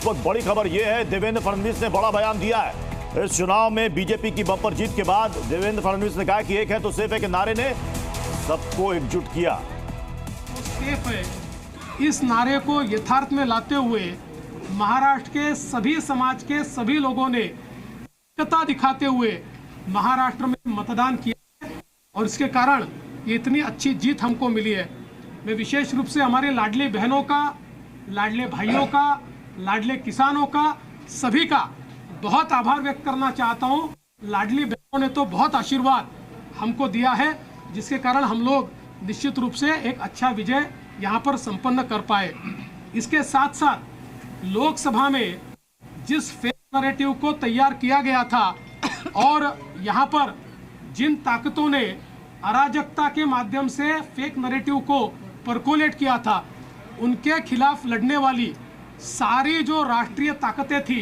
वक्त बड़ी खबर यह है, देवेंद्र फडणवीस ने बड़ा बयान दिया है। इस चुनाव में बीजेपी की बम्पर जीत के बाद देवेंद्र फडणवीस ने कहा कि एक है तो सेफ है के नारे ने सबको एकजुट किया। तो सेफ है, इस नारे को यथार्थ में लाते हुए महाराष्ट्र के सभी समाज के सभी लोगों ने एकता दिखाते हुए महाराष्ट्र में मतदान किया है और इसके कारण ये इतनी अच्छी जीत हमको मिली है। मैं विशेष रूप से हमारे लाडली बहनों का, लाडले भाइयों का, लाडले किसानों का, सभी का बहुत आभार व्यक्त करना चाहता हूँ। लाडली बहनों ने तो बहुत आशीर्वाद हमको दिया है, जिसके कारण हम लोग निश्चित रूप से एक अच्छा विजय यहाँ पर संपन्न कर पाए। इसके साथ साथ लोकसभा में जिस फेक नैरेटिव को तैयार किया गया था और यहाँ पर जिन ताकतों ने अराजकता के माध्यम से फेक नैरेटिव को परकोलेट किया था, उनके खिलाफ लड़ने वाली सारी जो राष्ट्रीय ताकतें थी,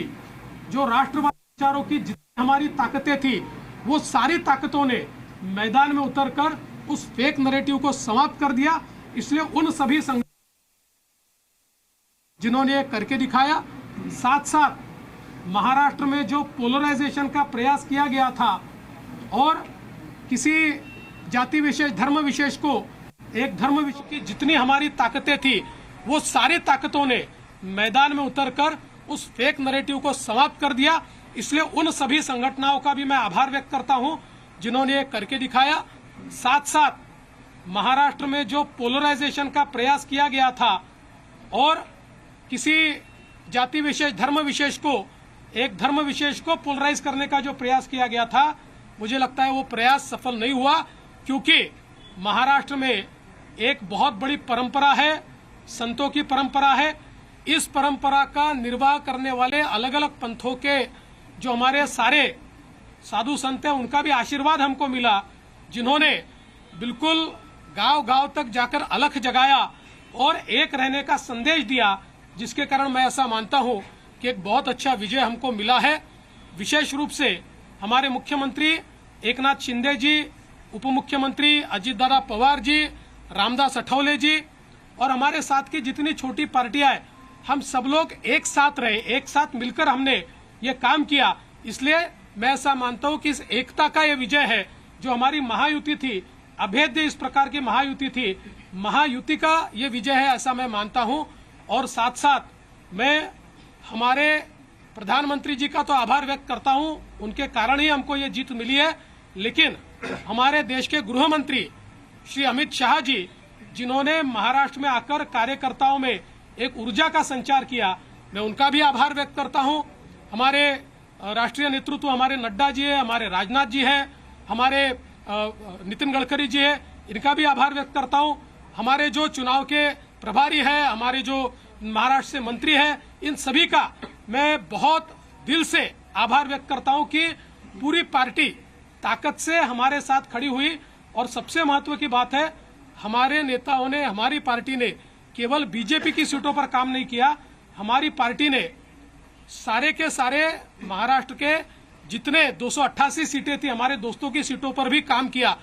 जो राष्ट्रवादी विचारों की जितनी हमारी ताकतें थी, वो सारी ताकतों ने मैदान में उतरकर उस फेक नैरेटिव को समाप्त कर दिया। इसलिए उन सभी संगठनों जिन्होंने करके दिखाया, साथ साथ महाराष्ट्र में जो पोलराइजेशन का प्रयास किया गया था और किसी जाति विशेष, धर्म विशेष को एक धर्म विशेष की जितनी हमारी ताकतें थी, वो सारी ताकतों ने मैदान में उतरकर उस फेक नैरेटिव को समाप्त कर दिया। इसलिए उन सभी संगठनों का भी मैं आभार व्यक्त करता हूं जिन्होंने ये करके दिखाया। साथ साथ महाराष्ट्र में जो पोलराइजेशन का प्रयास किया गया था और किसी जाति विशेष, धर्म विशेष को, एक धर्म विशेष को पोलराइज करने का जो प्रयास किया गया था, मुझे लगता है वो प्रयास सफल नहीं हुआ, क्योंकि महाराष्ट्र में एक बहुत बड़ी परंपरा है, संतों की परंपरा है। इस परंपरा का निर्वाह करने वाले अलग अलग पंथों के जो हमारे सारे साधु संत हैं, उनका भी आशीर्वाद हमको मिला, जिन्होंने बिल्कुल गांव-गांव तक जाकर अलख जगाया और एक रहने का संदेश दिया, जिसके कारण मैं ऐसा मानता हूं कि एक बहुत अच्छा विजय हमको मिला है। विशेष रूप से हमारे मुख्यमंत्री एकनाथ शिंदे जी, उप मुख्यमंत्री अजित दादा पवार जी, रामदास अठौले जी और हमारे साथ की जितनी छोटी पार्टियां हैं, हम सब लोग एक साथ रहे, एक साथ मिलकर हमने ये काम किया। इसलिए मैं ऐसा मानता हूं कि इस एकता का ये विजय है। जो हमारी महायुति थी, अभेद्य इस प्रकार की महायुति थी, महायुति का ये विजय है, ऐसा मैं मानता हूं। और साथ साथ मैं हमारे प्रधानमंत्री जी का तो आभार व्यक्त करता हूं, उनके कारण ही हमको ये जीत मिली है। लेकिन हमारे देश के गृह मंत्री श्री अमित शाह जी, जिन्होंने महाराष्ट्र में आकर कार्यकर्ताओं में एक ऊर्जा का संचार किया, मैं उनका भी आभार व्यक्त करता हूं। हमारे राष्ट्रीय नेतृत्व हमारे नड्डा जी है, हमारे राजनाथ जी है, हमारे नितिन गडकरी जी है, इनका भी आभार व्यक्त करता हूं। हमारे जो चुनाव के प्रभारी है, हमारे जो महाराष्ट्र से मंत्री है, इन सभी का मैं बहुत दिल से आभार व्यक्त करता हूं कि पूरी पार्टी ताकत से हमारे साथ खड़ी हुई। और सबसे महत्व की बात है, हमारे नेताओं ने, हमारी पार्टी ने केवल बीजेपी की सीटों पर काम नहीं किया, हमारी पार्टी ने सारे के सारे महाराष्ट्र के जितने 288 सीटें थी, हमारे दोस्तों की सीटों पर भी काम किया।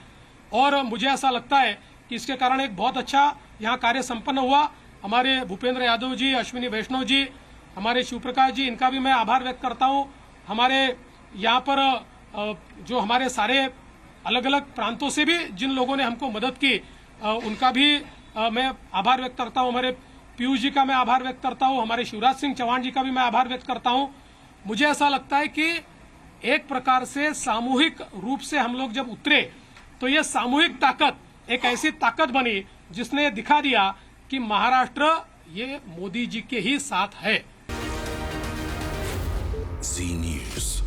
और मुझे ऐसा लगता है कि इसके कारण एक बहुत अच्छा यहाँ कार्य संपन्न हुआ। हमारे भूपेंद्र यादव जी, अश्विनी वैष्णव जी, हमारे शिवप्रकाश जी, इनका भी मैं आभार व्यक्त करता हूँ। हमारे यहाँ पर जो हमारे सारे अलग अलग प्रांतों से भी जिन लोगों ने हमको मदद की, उनका भी मैं आभार व्यक्त करता हूँ। हमारे पीयूष जी का मैं आभार व्यक्त करता हूँ, हमारे शिवराज सिंह चौहान जी का भी मैं आभार व्यक्त करता हूँ। मुझे ऐसा लगता है कि एक प्रकार से सामूहिक रूप से हम लोग जब उतरे, तो ये सामूहिक ताकत एक ऐसी ताकत बनी जिसने दिखा दिया कि महाराष्ट्र ये मोदी जी के ही साथ है। जी न्यूज़।